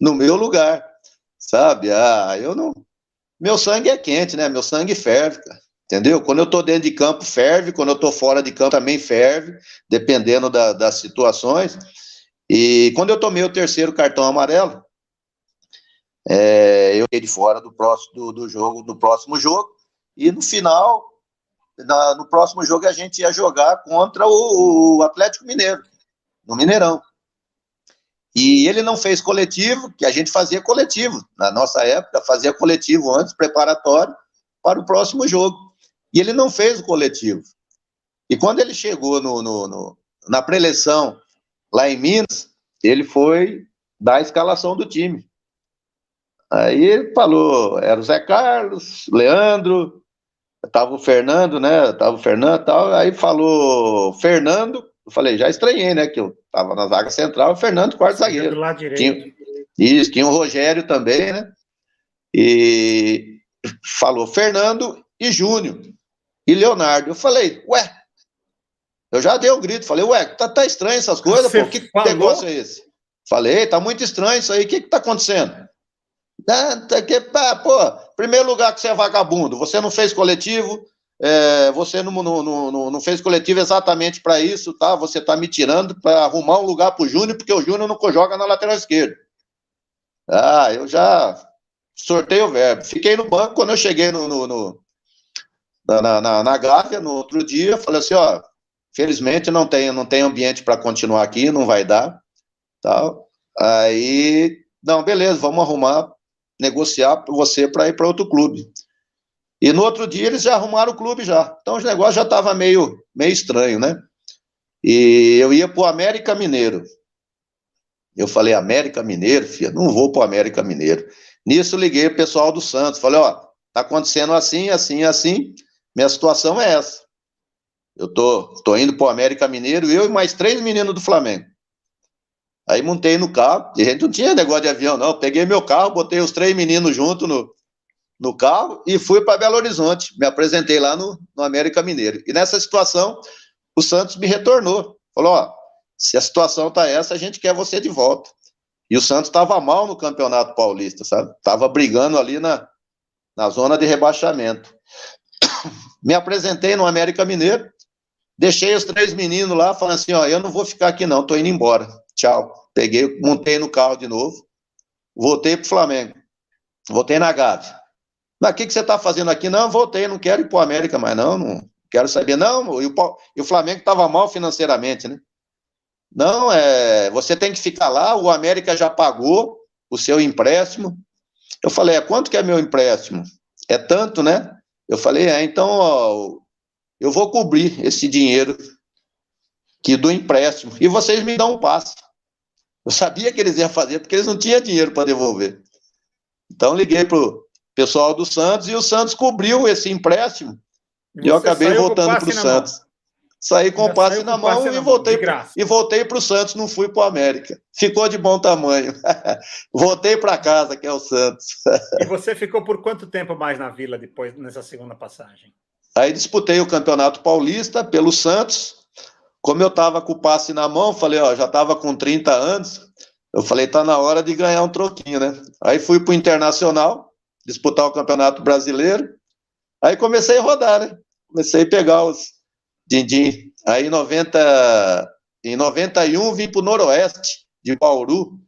no meu lugar, sabe? Eu não... Meu sangue é quente, né? Meu sangue ferve, cara. Entendeu? Quando eu tô dentro de campo, ferve. Quando eu tô fora de campo, também ferve, dependendo das situações. E quando eu tomei o terceiro cartão amarelo, eu fiquei de fora do próximo jogo. E no final, no próximo jogo, a gente ia jogar contra o Atlético Mineiro, no Mineirão. E ele não fez coletivo, que a gente fazia coletivo. Na nossa época, fazia coletivo antes, preparatório, para o próximo jogo. E ele não fez o coletivo. E quando ele chegou na pré-eleição, lá em Minas, ele foi dar a escalação do time. Aí ele falou, era o Zé Carlos, Leandro, estava o Fernando, né? Estava o Fernando e tal. Aí falou Fernando. Eu falei, já estranhei, né? Que eu tava na zaga central, o Fernando, quarto zagueiro. Do lado direito. Tinha o Rogério também, né? E falou Fernando e Júnior e Leonardo. Eu falei, ué, eu já dei um grito, falei, ué, tá estranho essas coisas, pô, que negócio é esse? Falei, tá muito estranho isso aí, o que tá acontecendo? Pô, primeiro lugar que você é vagabundo, você não fez coletivo, você não fez coletivo exatamente para isso, tá? Você está me tirando para arrumar um lugar para o Júnior, porque o Júnior não joga na lateral esquerda. Eu já sorteio o verbo. Fiquei no banco, quando eu cheguei na Gávea, no outro dia, falei assim, ó, Felizmente não tem ambiente para continuar aqui, não vai dar, tal. Aí, não, beleza, vamos arrumar, negociar você para ir para outro clube. E no outro dia eles já arrumaram o clube já. Então o negócio já estava meio estranho, né? E eu ia para o América Mineiro. Eu falei, América Mineiro, filha, não vou para o América Mineiro. Nisso liguei o pessoal do Santos, falei, ó, tá acontecendo assim, assim, assim, minha situação é essa. Eu tô indo para o América Mineiro, eu e mais 3 meninos do Flamengo. Aí montei no carro, e a gente não tinha negócio de avião, não. Peguei meu carro, botei os 3 meninos junto no carro e fui para Belo Horizonte. Me apresentei lá no América Mineiro. E nessa situação, o Santos me retornou. Falou, ó, se a situação tá essa, a gente quer você de volta. E o Santos estava mal no Campeonato Paulista, sabe? Estava brigando ali na zona de rebaixamento. Me apresentei no América Mineiro, deixei os 3 meninos lá, falando assim, ó, eu não vou ficar aqui não, tô indo embora. Tchau. Peguei, montei no carro de novo, voltei pro Flamengo. Voltei na Gávea. Mas o que você está fazendo aqui? Não, voltei, não quero ir para o América mais não quero saber. Não, e o Flamengo estava mal financeiramente, né? Não, você tem que ficar lá, o América já pagou o seu empréstimo. Eu falei, quanto que é meu empréstimo? É tanto, né? Eu falei, então, ó, eu vou cobrir esse dinheiro aqui do empréstimo e vocês me dão um passe. Eu sabia que eles iam fazer, porque eles não tinham dinheiro para devolver. Então, liguei para o pessoal do Santos e o Santos cobriu esse empréstimo e eu acabei voltando para o Santos. Saí com o passe na mão e voltei para o Santos, não fui para o América. Ficou de bom tamanho. Voltei para casa, que é o Santos. E você ficou por quanto tempo mais na Vila depois, nessa segunda passagem? Aí disputei o Campeonato Paulista pelo Santos. Como eu estava com o passe na mão, falei, ó, já estava com 30 anos, eu falei, tá na hora de ganhar um troquinho, né? Aí fui para o Internacional, disputar o Campeonato Brasileiro, aí comecei a rodar, né? Comecei a pegar os din-din. Aí em 91 vim para o Noroeste, de Bauru,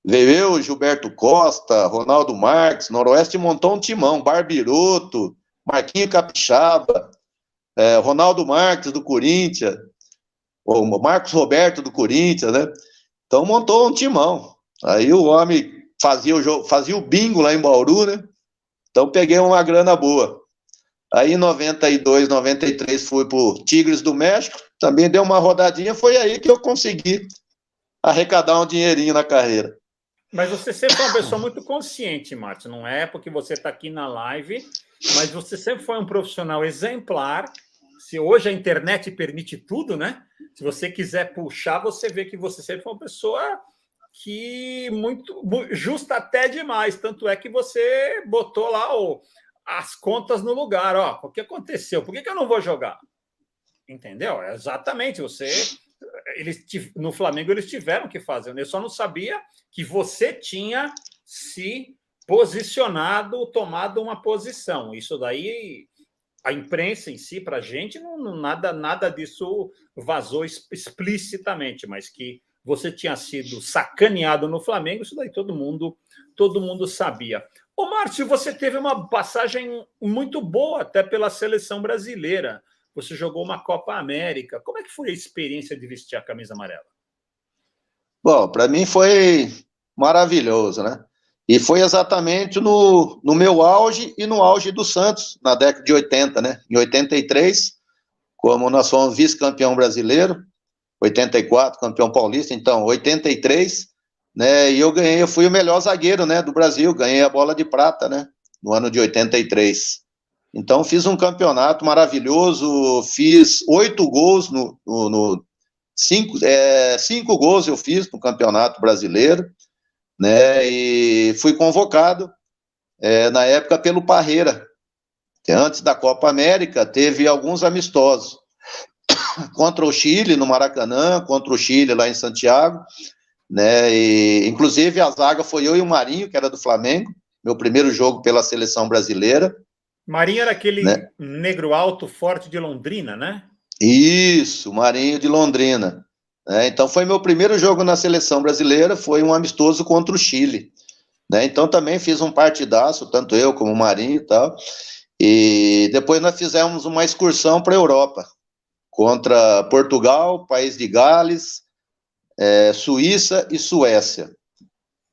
veio eu, Gilberto Costa, Ronaldo Marques, Noroeste montou um timão, Barbiroto, Marquinho Capixaba, Ronaldo Marques do Corinthians, o Marcos Roberto do Corinthians, né? Então montou um timão. Aí o homem fazia o bingo lá em Bauru, né? Então peguei uma grana boa. Aí em 92, 93 fui pro Tigres do México, também deu uma rodadinha, foi aí que eu consegui arrecadar um dinheirinho na carreira. Mas você sempre foi uma pessoa muito consciente, Márcio, não é porque você está aqui na live, mas você sempre foi um profissional exemplar. Se hoje a internet permite tudo, né? Se você quiser puxar, você vê que você sempre foi uma pessoa que muito justa até demais. Tanto é que você botou lá as contas no lugar. Ó, o que aconteceu? Por que eu não vou jogar? Entendeu? Exatamente. No Flamengo eles tiveram que fazer. Eu só não sabia que você tinha se posicionado, tomado uma posição. Isso daí, a imprensa em si, para a gente, nada disso vazou explicitamente, mas que você tinha sido sacaneado no Flamengo, isso daí todo mundo sabia. Ô, Márcio, você teve uma passagem muito boa até pela seleção brasileira. Você jogou uma Copa América. Como é que foi a experiência de vestir a camisa amarela? Bom, para mim foi maravilhoso, né? E foi exatamente no meu auge e no auge do Santos, na década de 80, né? Em 83, como nós fomos vice-campeão brasileiro, 84, campeão paulista, então 83, né? E eu fui o melhor zagueiro, né, do Brasil, ganhei a bola de prata, né, no ano de 83. Então fiz um campeonato maravilhoso, fiz 8 gols cinco gols eu fiz no Campeonato Brasileiro, né, e fui convocado na época pelo Parreira. Antes da Copa América, teve alguns amistosos contra o Chile no Maracanã, contra o Chile lá em Santiago, né, e inclusive a zaga foi eu e o Marinho, que era do Flamengo, meu primeiro jogo pela seleção brasileira. Marinho era aquele, né, negro alto, forte de Londrina, né? Isso, Marinho de Londrina. Então foi meu primeiro jogo na seleção brasileira, foi um amistoso contra o Chile, né? Então também fiz um partidaço, tanto eu como o Marinho e tal, e depois nós fizemos uma excursão para a Europa, contra Portugal, País de Gales, Suíça e Suécia.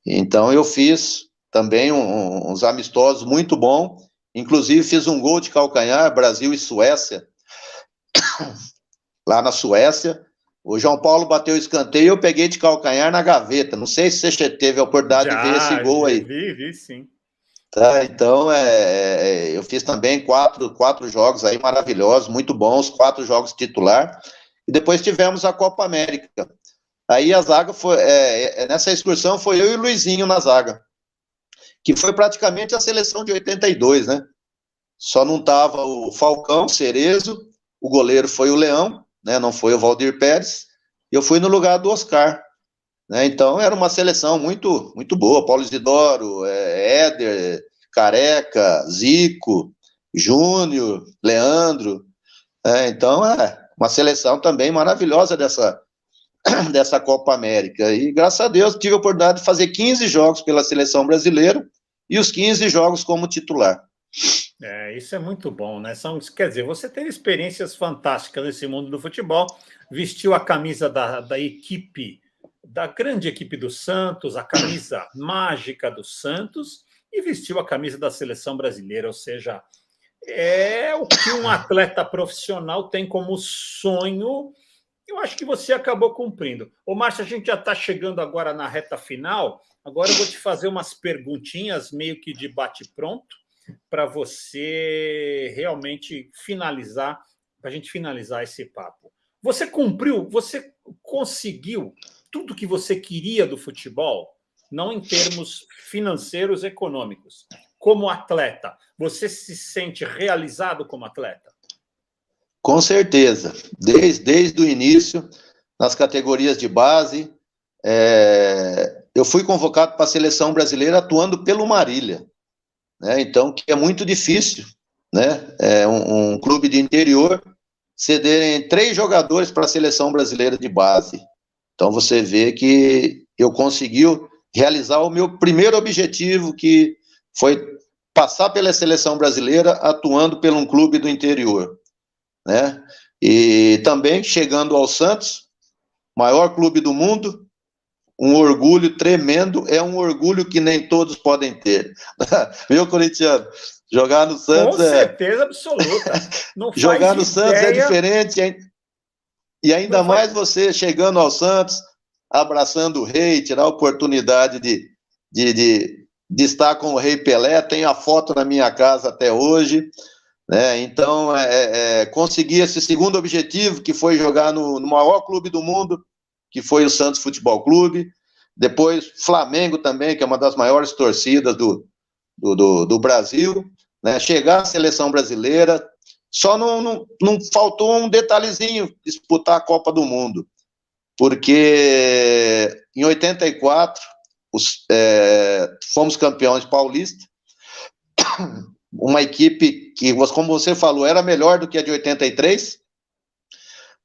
Então eu fiz também uns amistosos muito bons, inclusive fiz um gol de calcanhar, Brasil e Suécia, lá na Suécia. O João Paulo bateu o escanteio e eu peguei de calcanhar na gaveta. Não sei se você teve a oportunidade de ver esse gol aí. Vi, sim. Tá, então, eu fiz também quatro jogos aí maravilhosos, muito bons, 4 jogos titular. E depois tivemos a Copa América. Aí a zaga foi... nessa excursão foi eu e o Luizinho na zaga, que foi praticamente a seleção de 82, né? Só não tava o Falcão, Cerezo, o goleiro foi o Leão, né? Não foi o Valdir Pérez, e eu fui no lugar do Oscar, né? Então era uma seleção muito, muito boa, Paulo Isidoro, Éder, Careca, Zico, Júnior, Leandro, então uma seleção também maravilhosa dessa Copa América, e graças a Deus tive a oportunidade de fazer 15 jogos pela seleção brasileira, e os 15 jogos como titular. Isso é muito bom, né? Quer dizer, você teve experiências fantásticas nesse mundo do futebol, vestiu a camisa da equipe, da grande equipe do Santos, a camisa mágica do Santos, e vestiu a camisa da seleção brasileira, ou seja, é o que um atleta profissional tem como sonho. Eu acho que você acabou cumprindo. Ô, Márcio, a gente já está chegando agora na reta final, agora eu vou te fazer umas perguntinhas meio que de bate-pronto, para você realmente finalizar, para a gente finalizar esse papo. Você cumpriu, você conseguiu tudo que você queria do futebol, não em termos financeiros, econômicos. Como atleta, você se sente realizado como atleta? Com certeza. Desde o início, nas categorias de base, eu fui convocado para a seleção brasileira atuando pelo Marília. Né? Então, que é muito difícil, né? Um clube de interior cederem 3 jogadores para a seleção brasileira de base. Então, você vê que eu consegui realizar o meu primeiro objetivo, que foi passar pela seleção brasileira atuando por um clube do interior, né? E também chegando ao Santos, maior clube do mundo, um orgulho tremendo, é um orgulho que nem todos podem ter. Viu, corintiano? Jogar no Santos com certeza absoluta. Não jogar no ideia... Santos é diferente, e ainda mais você chegando ao Santos, abraçando o rei, tirar a oportunidade de estar com o Rei Pelé. Tem a foto na minha casa até hoje, né? Então, conseguir esse segundo objetivo, que foi jogar no maior clube do mundo, que foi o Santos Futebol Clube. Depois Flamengo também, que é uma das maiores torcidas do Brasil, né? Chegar à seleção brasileira, só não faltou um detalhezinho, disputar a Copa do Mundo, porque em 84 fomos campeões paulistas, uma equipe que, como você falou, era melhor do que a de 83,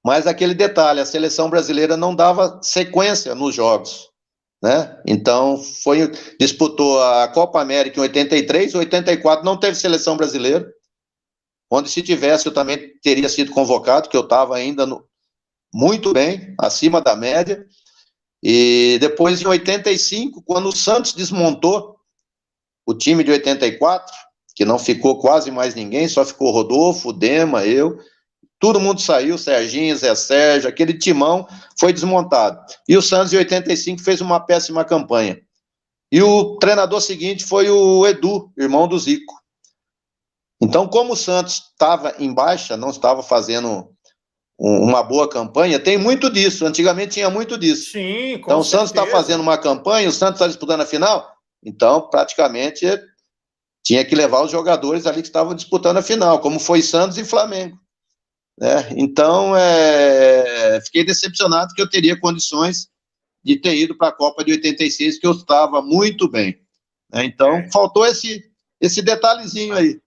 mas aquele detalhe, a seleção brasileira não dava sequência nos jogos, né? Então, disputou a Copa América em 83, 84 não teve seleção brasileira, onde se tivesse eu também teria sido convocado, que eu estava ainda muito bem, acima da média. E depois, em 85, quando o Santos desmontou o time de 84, que não ficou quase mais ninguém, só ficou Rodolfo, Dema, eu... Todo mundo saiu, Serginho, Zé Sérgio, aquele timão foi desmontado. E o Santos, em 85, fez uma péssima campanha. E o treinador seguinte foi o Edu, irmão do Zico. Então, como o Santos estava em baixa, não estava fazendo uma boa campanha, tem muito disso. Antigamente tinha muito disso. Sim, com então, o certeza. Santos está fazendo uma campanha, o Santos está disputando a final, então, praticamente, tinha que levar os jogadores ali que estavam disputando a final, como foi Santos e Flamengo. Então, fiquei decepcionado que eu teria condições de ter ido para a Copa de 86, que eu estava muito bem. Então, faltou esse detalhezinho aí,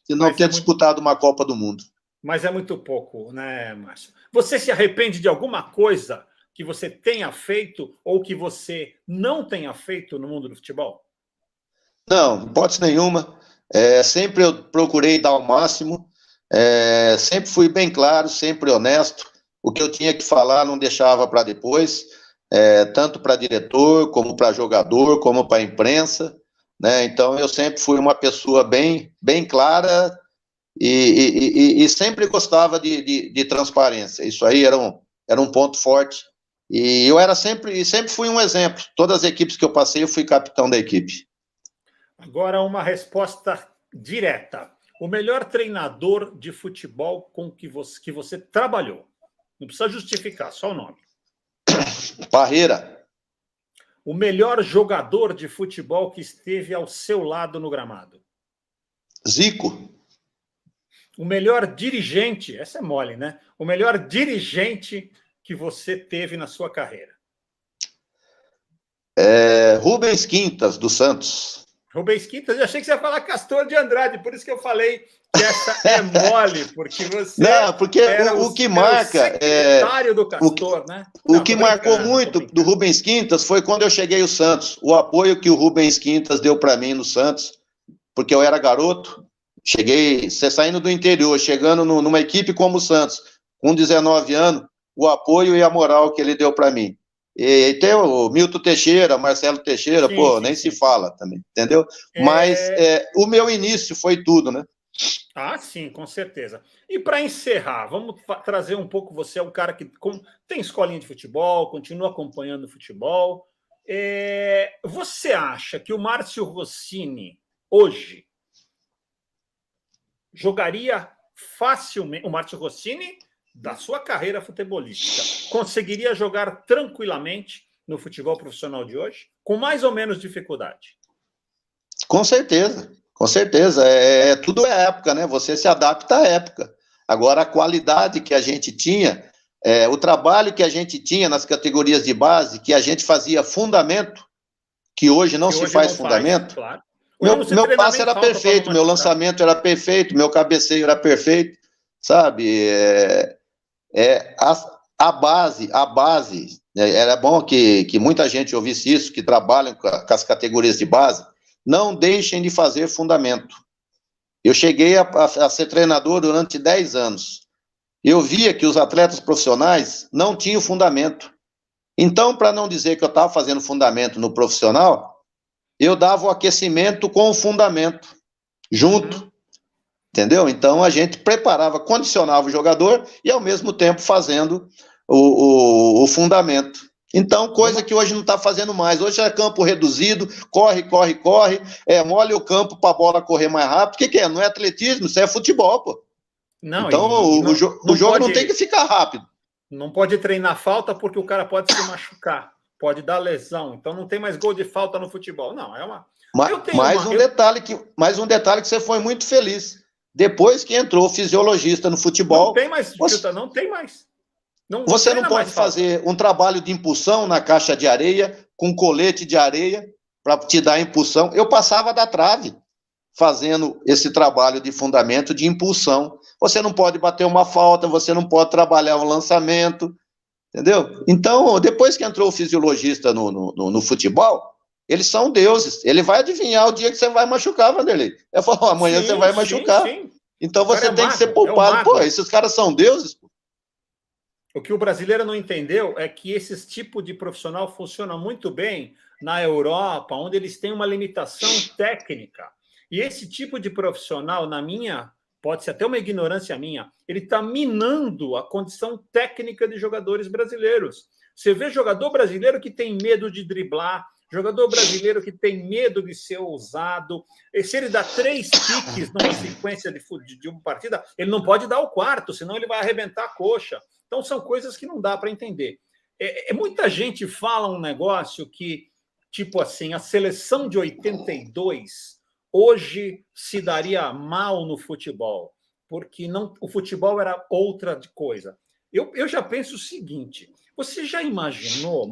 de não ter disputado uma Copa do Mundo. Mas é muito pouco, né, Márcio? Você se arrepende de alguma coisa que você tenha feito ou que você não tenha feito no mundo do futebol? Não, hipótese nenhuma. Sempre eu procurei dar o máximo. Sempre fui bem claro, sempre honesto. O que eu tinha que falar não deixava para depois, tanto para diretor, como para jogador, como para imprensa, né? Então, eu sempre fui uma pessoa bem, bem clara e sempre gostava de transparência. Isso aí era um ponto forte. E eu sempre fui um exemplo. Todas as equipes que eu passei, eu fui capitão da equipe. Agora, uma resposta direta. O melhor treinador de futebol com que você trabalhou? Não precisa justificar, só o nome. Parreira. O melhor jogador de futebol que esteve ao seu lado no gramado? Zico. O melhor dirigente, essa é mole, né? O melhor dirigente que você teve na sua carreira? Rubens Quintas, do Santos. Rubens Quintas, eu achei que você ia falar Castor de Andrade, por isso que eu falei que essa é mole, porque você não, porque o que marca secretário do Castor, né? O que marcou muito do Rubens Quintas foi quando eu cheguei ao Santos, o apoio que o Rubens Quintas deu para mim no Santos, porque eu era garoto, você saindo do interior, chegando numa equipe como o Santos, com 19 anos, o apoio e a moral que ele deu para mim. E tem o Milton Teixeira, Marcelo Teixeira, sim, nem se fala também, entendeu? Mas o meu início foi tudo, né? Ah, sim, com certeza. E para encerrar, vamos trazer um pouco, você é um cara que tem escolinha de futebol, continua acompanhando o futebol. Você acha que o Márcio Rossini, hoje, jogaria facilmente, o Márcio Rossini, da sua carreira futebolística, conseguiria jogar tranquilamente no futebol profissional de hoje, com mais ou menos dificuldade? Com certeza, com certeza. Tudo é época, né? Você se adapta à época. Agora, a qualidade que a gente tinha, o trabalho que a gente tinha nas categorias de base, que a gente fazia fundamento, que hoje não se faz fundamento. Claro. Meu passe era perfeito, meu lançamento era perfeito, meu cabeceio era perfeito, sabe? A base, era bom que muita gente ouvisse isso, que trabalham com as categorias de base, não deixem de fazer fundamento. Eu cheguei a ser treinador durante 10 anos. Eu via que os atletas profissionais não tinham fundamento. Então, para não dizer que eu estava fazendo fundamento no profissional, eu dava o aquecimento com o fundamento, junto. Entendeu? Então, a gente preparava, condicionava o jogador e, ao mesmo tempo, fazendo o fundamento. Então, coisa que hoje não está fazendo mais. Hoje é campo reduzido, corre, molha o campo para a bola correr mais rápido. O que é? Não é atletismo, isso é futebol, pô. Não, então, o jogo não tem que ficar rápido. Não pode treinar falta porque o cara pode se machucar, pode dar lesão. Então, não tem mais gol de falta no futebol. Não, é uma... Mais um detalhe que você foi muito feliz. Depois que entrou o fisiologista no futebol... Não tem mais, não tem mais. Você não pode fazer um trabalho de impulsão na caixa de areia, com colete de areia, para te dar impulsão. Eu passava da trave fazendo esse trabalho de fundamento de impulsão. Você não pode bater uma falta, você não pode trabalhar um lançamento, entendeu? Então, depois que entrou o fisiologista no futebol, eles são deuses. Ele vai adivinhar o dia que você vai machucar, Vanderlei. Eu falo, amanhã você vai machucar. Sim. Então você tem que ser poupado. Pô, esses caras são deuses, pô. O que o brasileiro não entendeu é que esse tipo de profissional funciona muito bem na Europa, onde eles têm uma limitação técnica. E esse tipo de profissional, pode ser até uma ignorância minha, ele está minando a condição técnica de jogadores brasileiros. Você vê jogador brasileiro que tem medo de driblar, jogador brasileiro que tem medo de ser ousado. E se ele dá 3 piques numa sequência de uma partida, ele não pode dar o 4º, senão ele vai arrebentar a coxa. Então, são coisas que não dá para entender. Muita gente fala um negócio que, tipo assim, a seleção de 82 hoje se daria mal no futebol, porque o futebol era outra coisa. Eu já penso o seguinte, você já imaginou,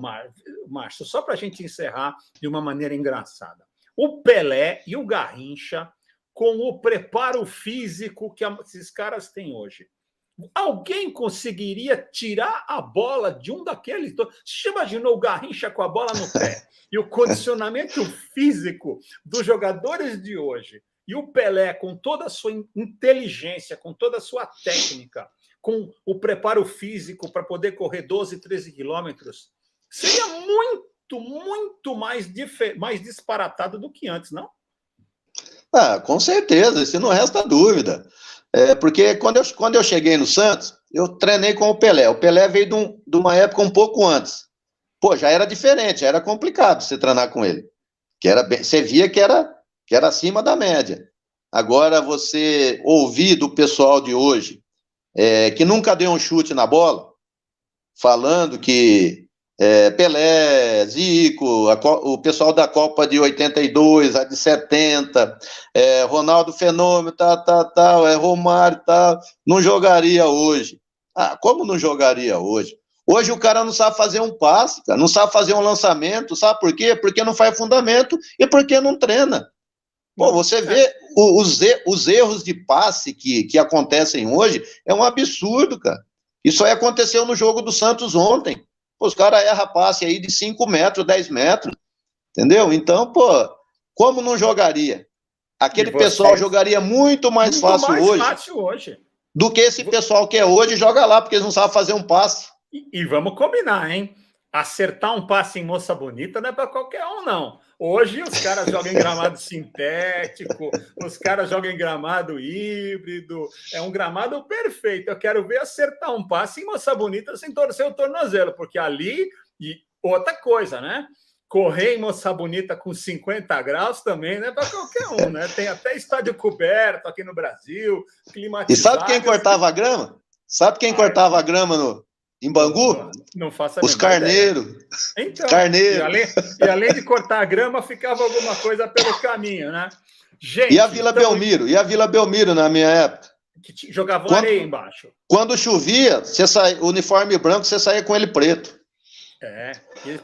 Márcio, só para a gente encerrar de uma maneira engraçada, o Pelé e o Garrincha com o preparo físico que esses caras têm hoje? Alguém conseguiria tirar a bola de um daqueles? Você imaginou o Garrincha com a bola no pé e o condicionamento físico dos jogadores de hoje E o Pelé, com toda a sua inteligência, com toda a sua técnica, com o preparo físico para poder correr 12, 13 quilômetros, seria muito mais disparatado do que antes, não? Com certeza, isso não resta dúvida. Porque quando eu cheguei no Santos, eu treinei com o Pelé. O Pelé veio de uma época um pouco antes. Pô, já era diferente, já era complicado você treinar com ele. Você via que era acima da média. Agora, você ouvir do pessoal de hoje, que nunca deu um chute na bola, falando que Pelé, Zico, o pessoal da Copa de 82, a de 70, Ronaldo Fenômeno, Romário, não jogaria hoje. Como não jogaria hoje? Hoje o cara não sabe fazer um passe, cara, não sabe fazer um lançamento, sabe por quê? Porque não faz fundamento e porque não treina. Pô, você vê os erros de passe que acontecem hoje, é um absurdo, cara. Isso aí aconteceu no jogo do Santos ontem. Os caras erram passe aí de 5 metros, 10 metros, entendeu? Então, pô, como não jogaria? Aquele pessoal jogaria muito mais fácil hoje do que esse pessoal que é hoje joga lá, porque eles não sabem fazer um passe. E vamos combinar, hein? Acertar um passe em Moça Bonita não é para qualquer um, não. Hoje os caras jogam em gramado sintético, os caras jogam em gramado híbrido, é um gramado perfeito. Eu quero ver acertar um passe em Moça Bonita sem torcer o tornozelo, porque ali, e outra coisa, né? Correr em Moça Bonita com 50 graus também não é para qualquer um, né? Tem até estádio coberto aqui no Brasil, climatizado. E sabe quem cortava a grama? Sabe quem cortava a grama em Bangu? Não faço a Os carneiros. Então, carneiro. E além de cortar a grama, ficava alguma coisa pelo caminho, né? Gente, e a Vila Belmiro? E a Vila Belmiro, na minha época? Que jogavam areia embaixo. Quando chovia, o uniforme branco, você saía com ele preto. Eles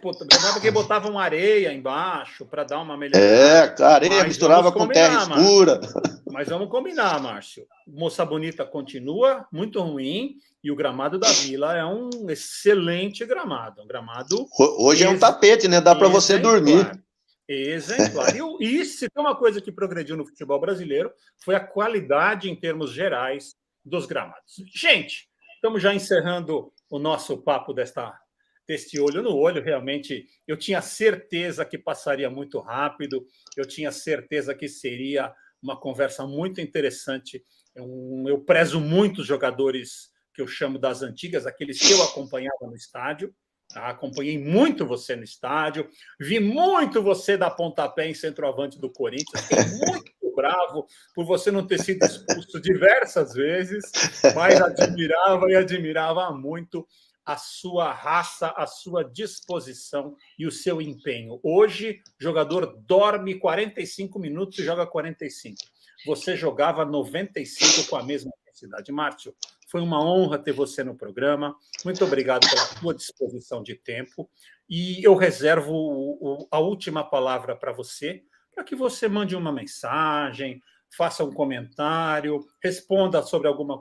botavam areia embaixo para dar uma melhorada. Areia misturava com terra escura. Mas vamos combinar, Márcio. Moça Bonita continua muito ruim e o gramado da Vila é um excelente gramado. Um gramado. Hoje é um tapete, né? Dá para você dormir. Exemplar. E se tem uma coisa que progrediu no futebol brasileiro, foi a qualidade em termos gerais dos gramados. Gente, estamos já encerrando o nosso papo deste olho no olho. Realmente, eu tinha certeza que passaria muito rápido, eu tinha certeza que seria uma conversa muito interessante. Eu prezo muito os jogadores que eu chamo das antigas, aqueles que eu acompanhava no estádio. Acompanhei muito você no estádio, vi muito você dar pontapé em centroavante do Corinthians, fiquei muito bravo por você não ter sido expulso diversas vezes, mas admirava muito a sua raça, a sua disposição e o seu empenho. Hoje, o jogador dorme 45 minutos e joga 45. Você jogava 95 com a mesma intensidade. Márcio, foi uma honra ter você no programa. Muito obrigado pela sua disposição de tempo. E eu reservo a última palavra para você, para que você mande uma mensagem, faça um comentário, responda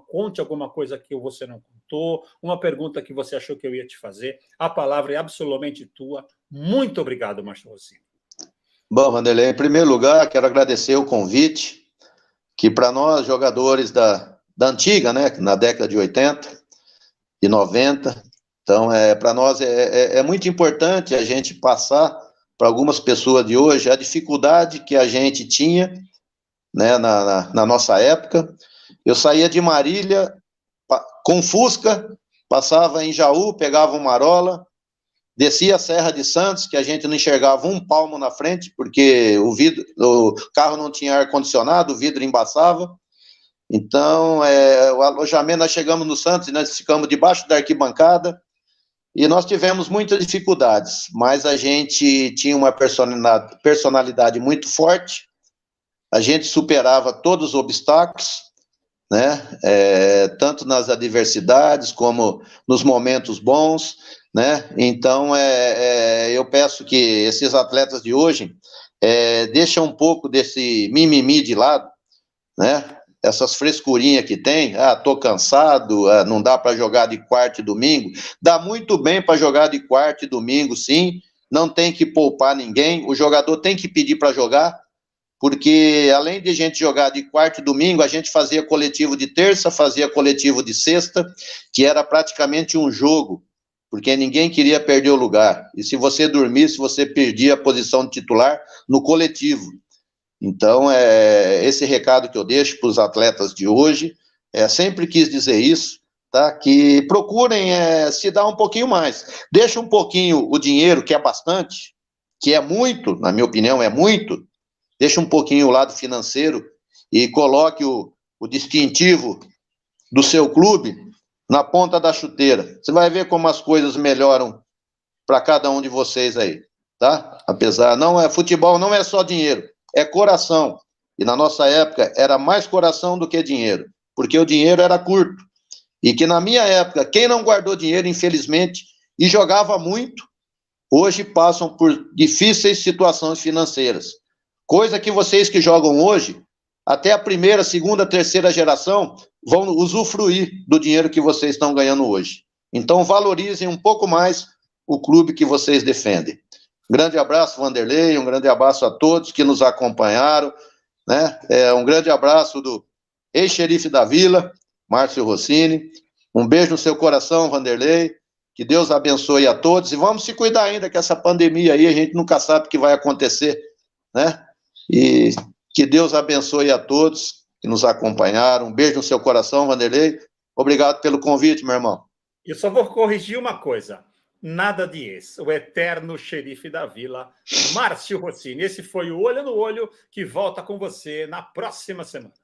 conte alguma coisa que você não contou, uma pergunta que você achou que eu ia te fazer. A palavra é absolutamente tua. Muito obrigado, Márcio Rossini. Bom, Vanderlei, em primeiro lugar, quero agradecer o convite, que para nós, jogadores da antiga, né, na década de 80 e 90, então, para nós é muito importante a gente passar para algumas pessoas de hoje a dificuldade que a gente tinha, né, na nossa época. Eu saía de Marília com Fusca, passava em Jaú, pegava uma marola, descia a Serra de Santos, que a gente não enxergava um palmo na frente, porque o carro não tinha ar-condicionado, o vidro embaçava. Então, o alojamento, nós chegamos no Santos e nós ficamos debaixo da arquibancada, e nós tivemos muitas dificuldades, mas a gente tinha uma personalidade muito forte, a gente superava todos os obstáculos, né? Tanto nas adversidades como nos momentos bons, né? Então, eu peço que esses atletas de hoje deixem um pouco desse mimimi de lado, né? Essas frescurinhas que tem, tô cansado, não dá para jogar de quarta e domingo. Dá muito bem para jogar de quarta e domingo, sim, não tem que poupar ninguém, o jogador tem que pedir para jogar, porque além de a gente jogar de quarta e domingo, a gente fazia coletivo de terça, fazia coletivo de sexta, que era praticamente um jogo, porque ninguém queria perder o lugar. E se você dormisse, você perdia a posição de titular no coletivo. Então, esse recado que eu deixo para os atletas de hoje, sempre quis dizer isso, tá? Que procurem se dar um pouquinho mais. Deixa um pouquinho o dinheiro, que é bastante, que é muito, na minha opinião, é muito, deixa um pouquinho o lado financeiro e coloque o distintivo do seu clube na ponta da chuteira. Você vai ver como as coisas melhoram para cada um de vocês aí, tá? Apesar, futebol não é só dinheiro, é coração. E na nossa época era mais coração do que dinheiro, porque o dinheiro era curto. E que na minha época, quem não guardou dinheiro, infelizmente, e jogava muito, hoje passam por difíceis situações financeiras. Coisa que vocês que jogam hoje, até a primeira, segunda, terceira geração, vão usufruir do dinheiro que vocês estão ganhando hoje. Então, valorizem um pouco mais o clube que vocês defendem. Grande abraço, Vanderlei, um grande abraço a todos que nos acompanharam, né? Um grande abraço do ex-xerife da Vila, Márcio Rossini. Um beijo no seu coração, Vanderlei. Que Deus abençoe a todos. E vamos se cuidar ainda, que essa pandemia aí, a gente nunca sabe o que vai acontecer, né? E que Deus abençoe a todos que nos acompanharam. Um beijo no seu coração, Vanderlei. Obrigado pelo convite, meu irmão. Eu só vou corrigir uma coisa. Nada de ex. O eterno xerife da Vila, Márcio Rossini. Esse foi o Olho no Olho, que volta com você na próxima semana.